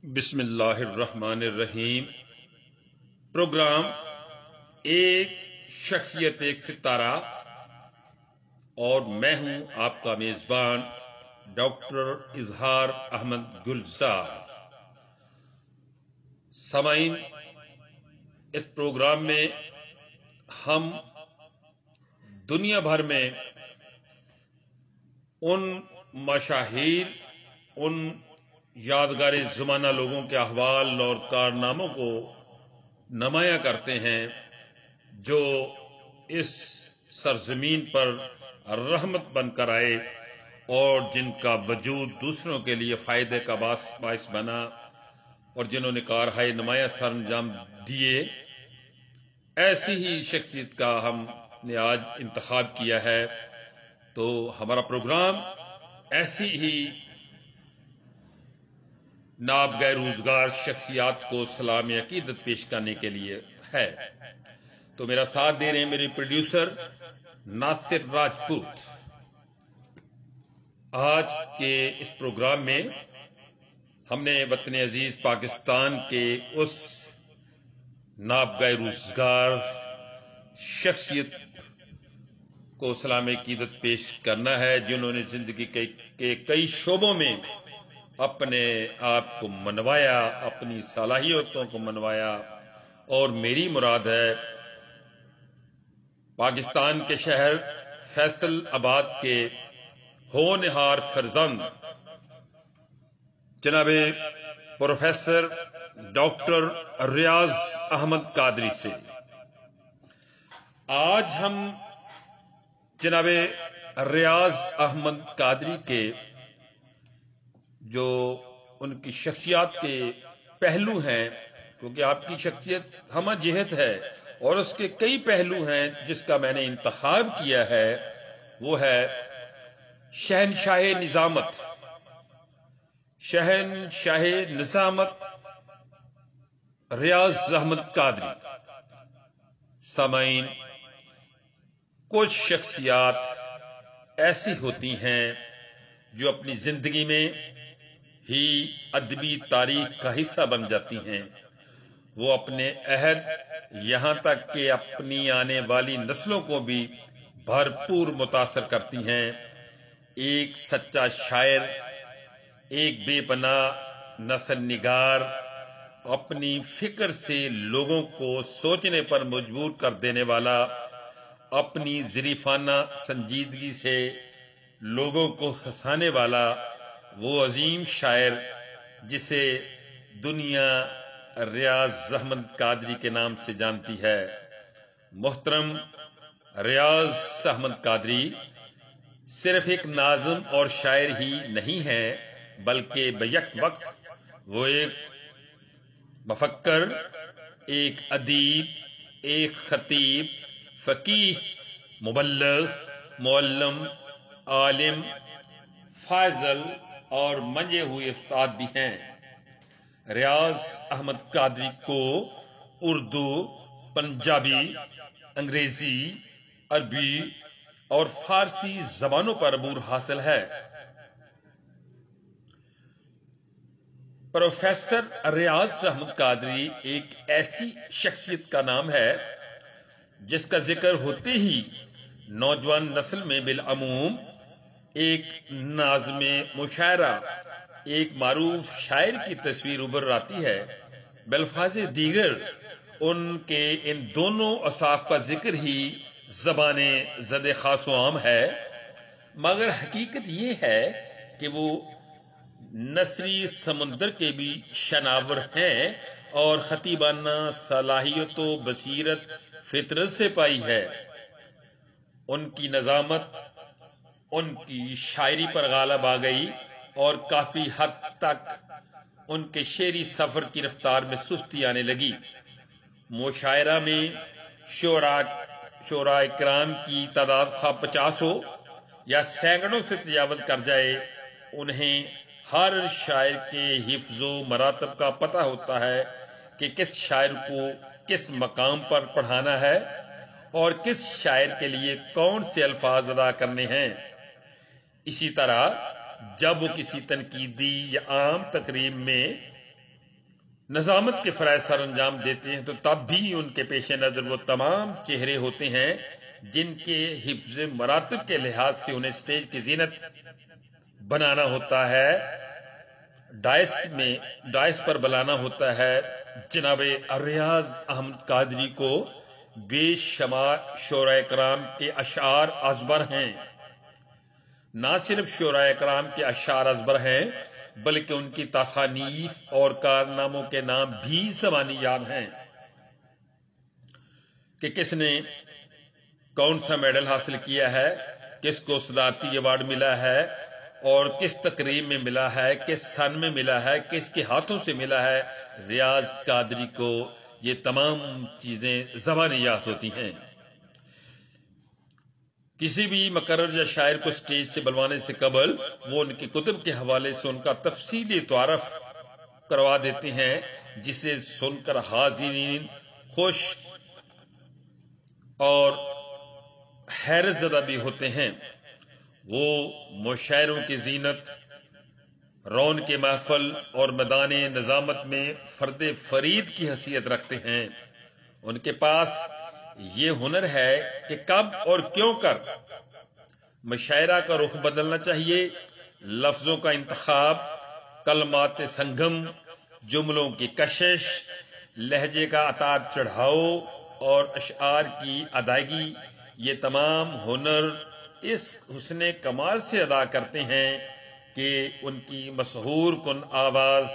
بسم اللہ الرحمن الرحیم۔ پروگرام ایک شخصیت ایک ستارہ اور میں ہوں آپ کا میزبان ڈاکٹر اظہار احمد گلزار۔ سامعین، اس پروگرام میں ہم دنیا بھر میں ان مشاہیر، ان یادگار زمانہ لوگوں کے احوال اور کارناموں کو نمایاں کرتے ہیں جو اس سرزمین پر رحمت بن کر آئے اور جن کا وجود دوسروں کے لیے فائدے کا باعث بنا اور جنہوں نے کارہائے نمایاں سر انجام دیے۔ ایسی ہی شخصیت کا ہم نے آج انتخاب کیا ہے، تو ہمارا پروگرام ایسی ہی نابغہ روزگار شخصیات کو سلام عقیدت پیش کرنے کے لیے ہے۔ تو میرا ساتھ دے رہے ہیں میرے پروڈیوسر ناصر راجپوت۔ آج کے اس پروگرام میں ہم نے وطن عزیز پاکستان کے اس نابغہ روزگار شخصیت کو سلام عقیدت پیش کرنا ہے جنہوں نے زندگی کے کئی شعبوں میں اپنے آپ کو منوایا، اپنی صلاحیتوں کو منوایا، اور میری مراد ہے پاکستان کے شہر فیصل آباد کے ہونہار فرزند جناب پروفیسر ڈاکٹر ریاض احمد قادری سے۔ آج ہم جناب ریاض احمد قادری کے جو ان کی شخصیات کے پہلو ہیں، کیونکہ آپ کی شخصیت ہمہ جہت ہے اور اس کے کئی پہلو ہیں، جس کا میں نے انتخاب کیا ہے وہ ہے شہنشاہ نظامت۔ شہنشاہ نظامت ریاض احمد قادری۔ سامعین، کچھ شخصیات ایسی ہوتی ہیں جو اپنی زندگی میں ہی ادبی تاریخ کا حصہ بن جاتی ہیں۔ وہ اپنے عہد یہاں تک کہ اپنی آنے والی نسلوں کو بھی بھرپور متاثر کرتی ہیں۔ ایک سچا شاعر، ایک بے پناہ نثر نگار، اپنی فکر سے لوگوں کو سوچنے پر مجبور کر دینے والا، اپنی ظریفانہ سنجیدگی سے لوگوں کو ہنسانے والا وہ عظیم شاعر جسے دنیا ریاض احمد قادری کے نام سے جانتی ہے۔ محترم ریاض احمد قادری صرف ایک ناظم اور شاعر ہی نہیں ہے، بلکہ بیک وقت وہ ایک مفکر، ایک ادیب، ایک خطیب، فقیہ، مبلغ، معلم، عالم، فاضل اور منجے ہوئے استاد بھی ہیں۔ ریاض احمد قادری کو اردو، پنجابی، انگریزی، عربی اور فارسی زبانوں پر عبور حاصل ہے۔ پروفیسر ریاض احمد قادری ایک ایسی شخصیت کا نام ہے جس کا ذکر ہوتے ہی نوجوان نسل میں بالعموم ایک ناظم مشاعرہ، ایک معروف شاعر کی تصویر ابھر آتی ہے۔ بالفاظ دیگر ان کے ان دونوں اوصاف کا ذکر ہی زبان زد خاص و عام ہے، مگر حقیقت یہ ہے کہ وہ نثری سمندر کے بھی شناور ہیں اور خطیبانہ صلاحیت و بصیرت فطرت سے پائی ہے۔ ان کی نظامت ان کی شاعری پر غالب آ گئی اور کافی حد تک ان کے شعری سفر کی رفتار میں سستی آنے لگی۔ مشاعرہ میں شعراء کرام کی تعداد خواہ 50 ہو یا سینکڑوں سے تجاوز کر جائے، انہیں ہر شاعر کے حفظ و مراتب کا پتہ ہوتا ہے کہ کس شاعر کو کس مقام پر پڑھانا ہے اور کس شاعر کے لیے کون سے الفاظ ادا کرنے ہیں۔ اسی طرح جب وہ کسی تنقیدی یا عام تقریب میں نظامت کے فرائض سر انجام دیتے ہیں تو تب بھی ان کے پیش نظر وہ تمام چہرے ہوتے ہیں جن کے حفظ مراتب کے لحاظ سے انہیں سٹیج کی زینت بنانا ہوتا ہے، ڈائس پر بلانا ہوتا ہے۔ جناب ریاض احمد قادری کو بے شمار شعراء کرام کے اشعار ازبر ہیں۔ نہ صرف شعراء کرام کے اشعار ازبر ہیں بلکہ ان کی تصانیف اور کارناموں کے نام بھی زبانی یاد ہیں کہ کس نے کون سا میڈل حاصل کیا ہے، کس کو صدارتی ایوارڈ ملا ہے اور کس تقریب میں ملا ہے، کس سن میں ملا ہے، کس کے ہاتھوں سے ملا ہے۔ ریاض قادری کو یہ تمام چیزیں زبانی یاد ہوتی ہیں۔ کسی بھی مقرر یا شاعر کو سٹیج سے بلوانے سے قبل وہ ان کی کتب کے حوالے سے ان کا تفصیلی تعارف کروا دیتے ہیں، جسے سن کر حاضرین خوش اور حیرت زدہ بھی ہوتے ہیں۔ وہ مشاعروں کی زینت، رون کے محفل اور میدان نظامت میں فرد فرید کی حیثیت رکھتے ہیں۔ ان کے پاس یہ ہنر ہے کہ کب اور کیوں کر مشاعرہ کا رخ بدلنا چاہیے، لفظوں کا انتخاب، کلمات سنگم، جملوں کی کشش، لہجے کا اتار چڑھاؤ اور اشعار کی ادائیگی، یہ تمام ہنر اس حسن کمال سے ادا کرتے ہیں کہ ان کی مسحور کن آواز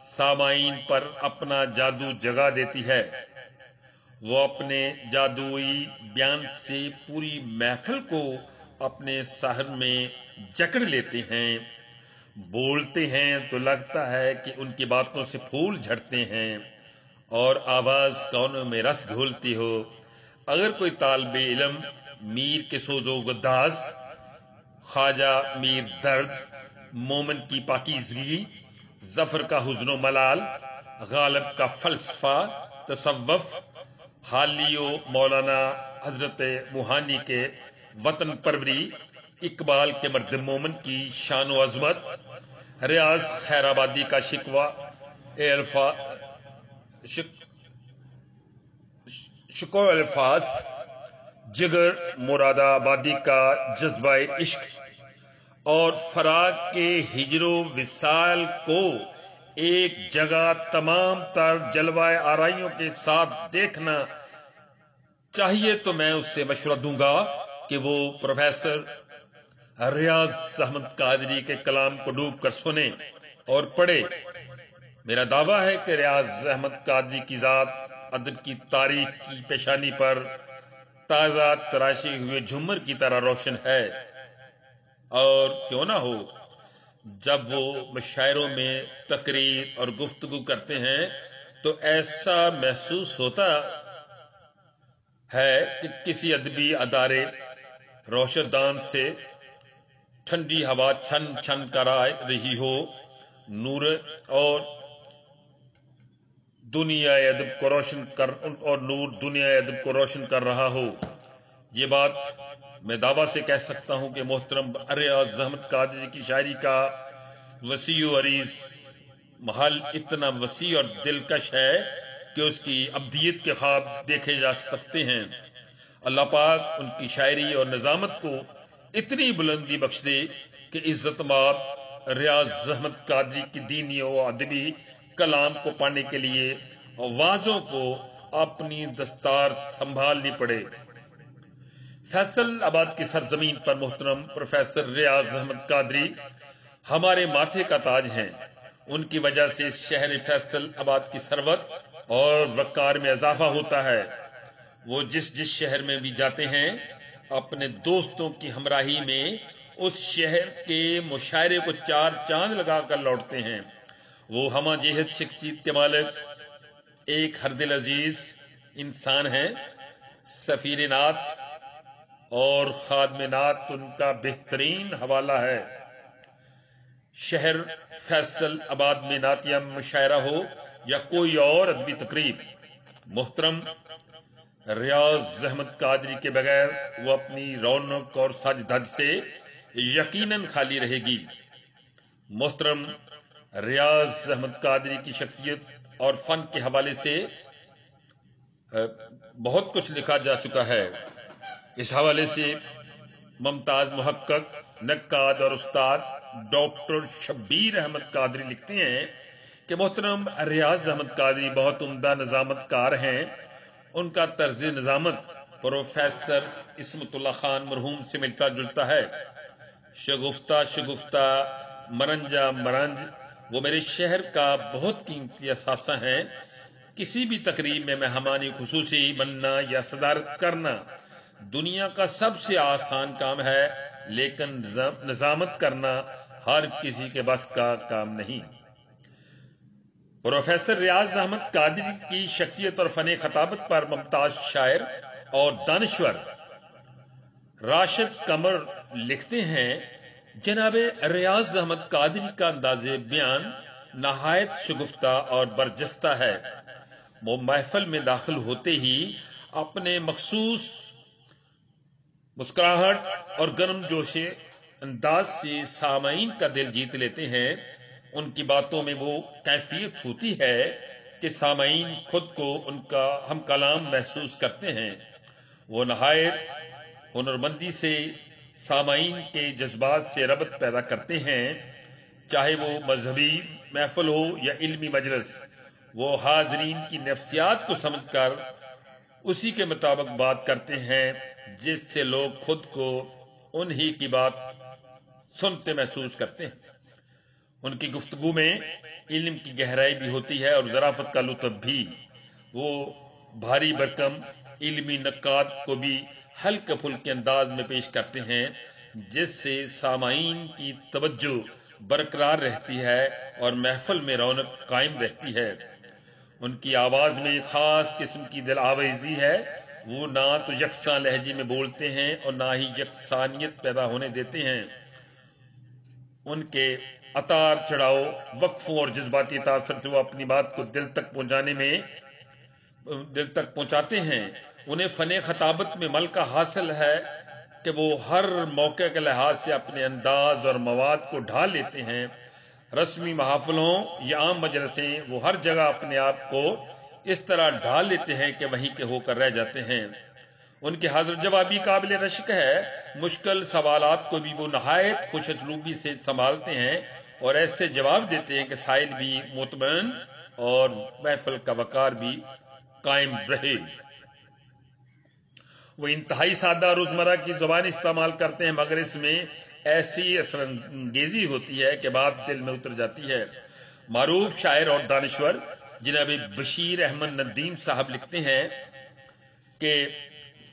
سامعین پر اپنا جادو جگا دیتی ہے۔ وہ اپنے جادوئی بیان سے پوری محفل کو اپنے سحر میں جکڑ لیتے ہیں۔ بولتے ہیں تو لگتا ہے کہ ان کی باتوں سے پھول جھڑتے ہیں اور آواز کانوں میں رس گھولتی ہو۔ اگر کوئی طالب علم میر کے سوز و گداز، خواجہ میر درد، مومن کی پاکیزگی، ظفر کا حزن و ملال، غالب کا فلسفہ تصوف، حالی و مولانا حضرت موہانی کے وطن پروری، اقبال کے مرد مومن کی شان و عظمت، ریاض خیر آبادی کا شکوہ الفاظ، جگر مراد آبادی کا جذبہ عشق اور فراق کے ہجر و وصال کو ایک جگہ تمام تر جلوہ آرائیوں کے ساتھ دیکھنا چاہیے، تو میں اس سے مشورہ دوں گا کہ وہ پروفیسر ریاض احمد قادری کے کلام کو ڈوب کر سنے اور پڑھے۔ میرا دعویٰ ہے کہ ریاض احمد قادری کی ذات ادب کی تاریخ کی پیشانی پر تازہ تراشے ہوئے جھومر کی طرح روشن ہے، اور کیوں نہ ہو جب وہ مشاعروں میں تقریر اور گفتگو کرتے ہیں تو ایسا محسوس ہوتا ہے کہ کسی ادبی ادارے روشن دان سے ٹھنڈی ہوا چھن چھن کر آ رہی ہو، نور اور دنیا ادب کو روشن کر رہا ہو۔ یہ بات میں دعویٰ سے کہہ سکتا ہوں کہ محترم ریاض احمد قادری کی شاعری کا وسیع و عریض محل اتنا وسیع اور دلکش ہے کہ اس کی ابدیت کے خواب دیکھے جا سکتے ہیں۔ اللہ پاک ان کی شاعری اور نظامت کو اتنی بلندی بخش دے کہ عزت مآب ریاض احمد قادری کی دینی و ادبی کلام کو پانے کے لیے آوازوں کو اپنی دستار سنبھالنی پڑے۔ فیصل آباد کی سرزمین پر محترم پروفیسر ریاض احمد قادری ہمارے ماتھے کا تاج ہیں۔ ان کی وجہ سے اس شہر فیصل آباد کی ثروت اور وقار میں اضافہ ہوتا ہے۔ وہ جس شہر میں بھی جاتے ہیں اپنے دوستوں کی ہمراہی میں اس شہر کے مشاعرے کو چار چاند لگا کر لوٹتے ہیں۔ وہ ہمہ جہت شخصیت کے مالک ایک ہر دل عزیز انسان ہیں۔ سفیر نعت اور خادم نعت ان کا بہترین حوالہ ہے۔ شہر فیصل آباد میں نعتیہ مشاعرہ ہو یا کوئی اور ادبی تقریب، محترم ریاض احمد قادری کے بغیر وہ اپنی رونق اور سج دھج سے یقیناً خالی رہے گی۔ محترم ریاض احمد قادری کی شخصیت اور فن کے حوالے سے بہت کچھ لکھا جا چکا ہے۔ اس حوالے سے ممتاز محقق، نقاد اور استاد ڈاکٹر شبیر احمد قادری لکھتے ہیں کہ محترم ریاض احمد قادری بہت عمدہ نظامت کار ہیں۔ ان کا طرز نظامت پروفیسر عصمت اللہ خان مرحوم سے ملتا جلتا ہے۔ شگفتہ شگفتہ، مرنجا مرنج وہ میرے شہر کا بہت قیمتی اثاثہ ہیں۔ کسی بھی تقریب میں مہمانی خصوصی بننا یا صدارت کرنا دنیا کا سب سے آسان کام ہے، لیکن نظامت کرنا ہر کسی کے بس کا کام نہیں۔ پروفیسر ریاض احمد قادری کی شخصیت اور فن خطابت پر ممتاز شاعر اور دانشور راشد قمر لکھتے ہیں، جناب ریاض احمد قادری کا انداز بیان نہایت شگفتہ اور برجستہ ہے۔ وہ محفل میں داخل ہوتے ہی اپنے مخصوص مسکراہٹ اور گرم جوش انداز سے سامعین کا دل جیت لیتے ہیں۔ ان کی باتوں میں وہ کیفیت ہوتی ہے کہ سامعین خود کو ان کا ہم کلام محسوس کرتے ہیں۔ وہ نہایت ہنرمندی سے سامعین کے جذبات سے ربط پیدا کرتے ہیں، چاہے وہ مذہبی محفل ہو یا علمی مجلس۔ وہ حاضرین کی نفسیات کو سمجھ کر اسی کے مطابق بات کرتے ہیں، جس سے لوگ خود کو انہی کی بات سنتے محسوس کرتے ہیں۔ ان کی گفتگو میں علم کی گہرائی بھی ہوتی ہے اور ظرافت کا لطف بھی۔ وہ بھاری بھرکم علمی نقاد کو بھی ہلکے پھلکے انداز میں پیش کرتے ہیں، جس سے سامعین کی توجہ برقرار رہتی ہے اور محفل میں رونق قائم رہتی ہے۔ ان کی آواز میں ایک خاص قسم کی دل آویزی ہے۔ وہ نہ تو یکساں لہجے میں بولتے ہیں اور نہ ہی یکسانیت پیدا ہونے دیتے ہیں۔ ان کے اتار چڑھاؤ، وقفوں اور جذباتی تاثر سے وہ اپنی بات کو دل تک پہنچاتے ہیں۔ انہیں فن خطابت میں ملکہ حاصل ہے کہ وہ ہر موقع کے لحاظ سے اپنے انداز اور مواد کو ڈھال لیتے ہیں۔ رسمی محافلوں یا عام مجلسیں، وہ ہر جگہ اپنے آپ کو اس طرح ڈھال لیتے ہیں کہ وہیں کے ہو کر رہ جاتے ہیں۔ ان کی حاضر جوابی قابل رشک ہے۔ مشکل سوالات کو بھی وہ نہایت خوش اسلوبی سے سنبھالتے ہیں اور ایسے جواب دیتے ہیں کہ سائل بھی مطمئن اور محفل کا وقار بھی قائم رہے۔ وہ انتہائی سادہ روزمرہ کی زبان استعمال کرتے ہیں، مگر اس میں ایسی اثر انگیزی ہوتی ہے کہ بات دل میں اتر جاتی ہے۔ معروف شاعر اور دانشور جناب بشیر احمد ندیم صاحب لکھتے ہیں کہ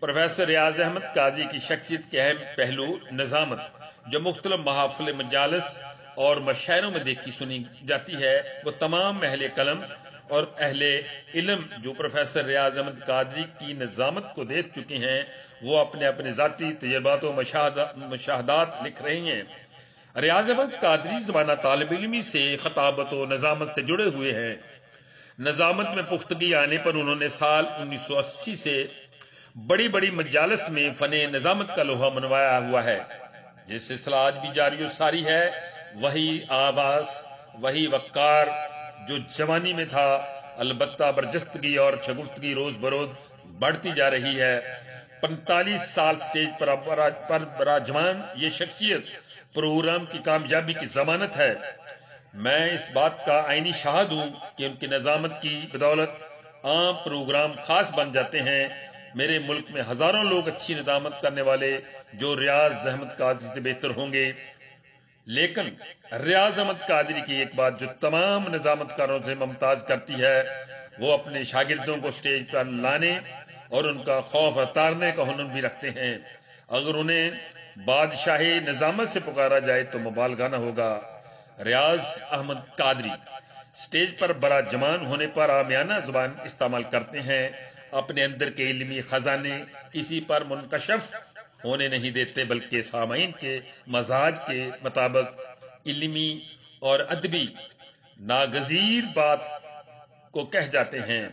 پروفیسر ریاض احمد قادری کی شخصیت کے اہم پہلو نظامت، جو مختلف محافل مجالس اور مشاعروں میں دیکھی سنی جاتی ہے، وہ تمام اہل قلم اور اہل علم جو پروفیسر ریاض احمد قادری کی نظامت کو دیکھ چکے ہیں، وہ اپنے اپنے ذاتی تجربات و مشاہدات لکھ رہے ہیں۔ ریاض احمد قادری زمانہ طالب علمی سے خطابت و نظامت سے جڑے ہوئے ہیں۔ نظامت میں پختگی آنے پر انہوں نے سال 1980 سے بڑی بڑی مجالس میں فن نظامت کا لوہا منوایا ہوا ہے، جس سلسلہ آج بھی جاری و ساری ہے۔ وہی آواز، وہی وقار جو جوانی میں تھا، البتہ برجستگی اور شگفتگی روز بروز بڑھتی جا رہی ہے۔ 45 سال سٹیج پر براجمان یہ شخصیت پروگرام کی کامیابی کی ضمانت ہے۔ میں اس بات کا عینی شاہد ہوں کہ ان کی نظامت کی بدولت عام پروگرام خاص بن جاتے ہیں۔ میرے ملک میں ہزاروں لوگ اچھی نظامت کرنے والے جو ریاض احمد قادری سے بہتر ہوں گے، لیکن ریاض احمد قادری کی ایک بات جو تمام نظامت کاروں سے ممتاز کرتی ہے، وہ اپنے شاگردوں کو سٹیج پر لانے اور ان کا خوف اتارنے کا ہنر بھی رکھتے ہیں۔ اگر انہیں بادشاہ نظامت سے پکارا جائے تو مبالغہ نہ ہوگا۔ ریاض احمد قادری سٹیج پر براجمان ہونے پر عامیانہ زبان استعمال کرتے ہیں، اپنے اندر کے علمی خزانے کسی پر منکشف ہونے نہیں دیتے، بلکہ سامعین کے مزاج کے مطابق علمی اور ادبی ناگزیر بات کو کہہ جاتے ہیں۔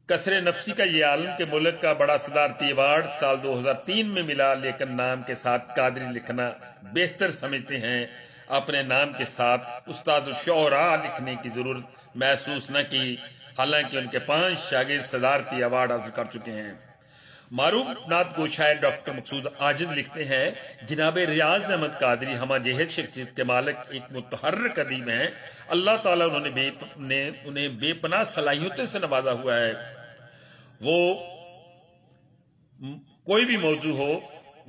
کسر نفسی کا یہ عالم کے ملک کا بڑا صدارتی ایوارڈ سال 2003 میں ملا، لیکن نام کے ساتھ قادری لکھنا بہتر سمجھتے ہیں۔ اپنے نام کے ساتھ استاد الشعراء لکھنے کی ضرورت محسوس نہ کی، حالانکہ ان کے 5 شاگرد صدارتی ایوارڈ حاصل کر چکے ہیں۔ معروف نعت گو شاعر ڈاکٹر مقصود عاجز لکھتے ہیں، جناب ریاض احمد قادری ہمہ جہت شخصیت کے مالک ایک متحرک ادیب ہیں۔ اللہ تعالیٰ انہیں بے پناہ صلاحیتوں سے نوازا ہوا ہے۔ وہ کوئی بھی موضوع ہو،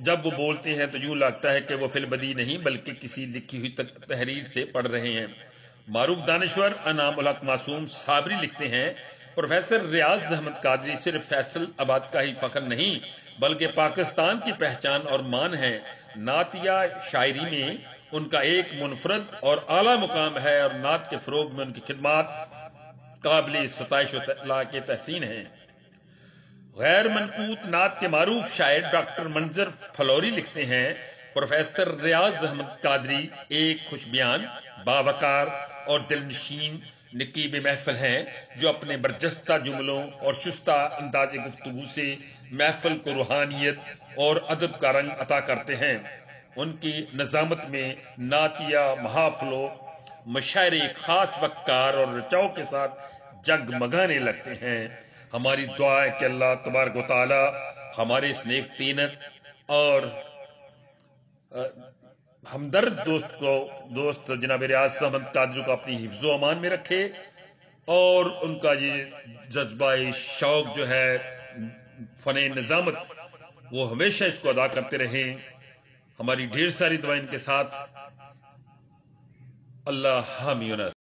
جب وہ بولتے ہیں تو یوں لگتا ہے کہ وہ فی البدیہہ نہیں بلکہ کسی لکھی ہوئی تحریر سے پڑھ رہے ہیں۔ معروف دانشور انعام الحق معصوم صابری لکھتے ہیں، پروفیسر ریاض احمد قادری صرف فیصل آباد کا ہی فخر نہیں بلکہ پاکستان کی پہچان اور مان ہے۔ نعتیہ شاعری میں ان کا ایک منفرد اور اعلیٰ مقام ہے اور نعت کے فروغ میں ان کی خدمات قابل ستائش و کے تحسین ہیں۔ غیر منقوط نعت کے معروف شاعر ڈاکٹر منظر فلوری لکھتے ہیں، پروفیسر ریاض احمد قادری ایک خوش بیان، باوقار اور دلنشین نقیب محفل ہیں جو اپنے برجستہ جملوں اور شستہ انداز گفتگو سے محفل کو روحانیت اور ادب کا رنگ عطا کرتے ہیں۔ ان کی نظامت میں نعتیہ محافل و مشاعرے خاص وقار اور رچاؤ کے ساتھ جگمگانے لگتے ہیں۔ ہماری دعا ہے کہ اللہ تبارک و تعالی ہمارے اس نیک طینت اور ہمدرد دوست جناب ریاض احمد قادری کو اپنی حفظ و امان میں رکھے اور ان کا یہ جذبہ شوق جو ہے فن نظامت وہ ہمیشہ اس کو ادا کرتے رہیں۔ ہماری ڈھیر ساری دعائیں ان کے ساتھ۔ اللہ حامی و ناصر۔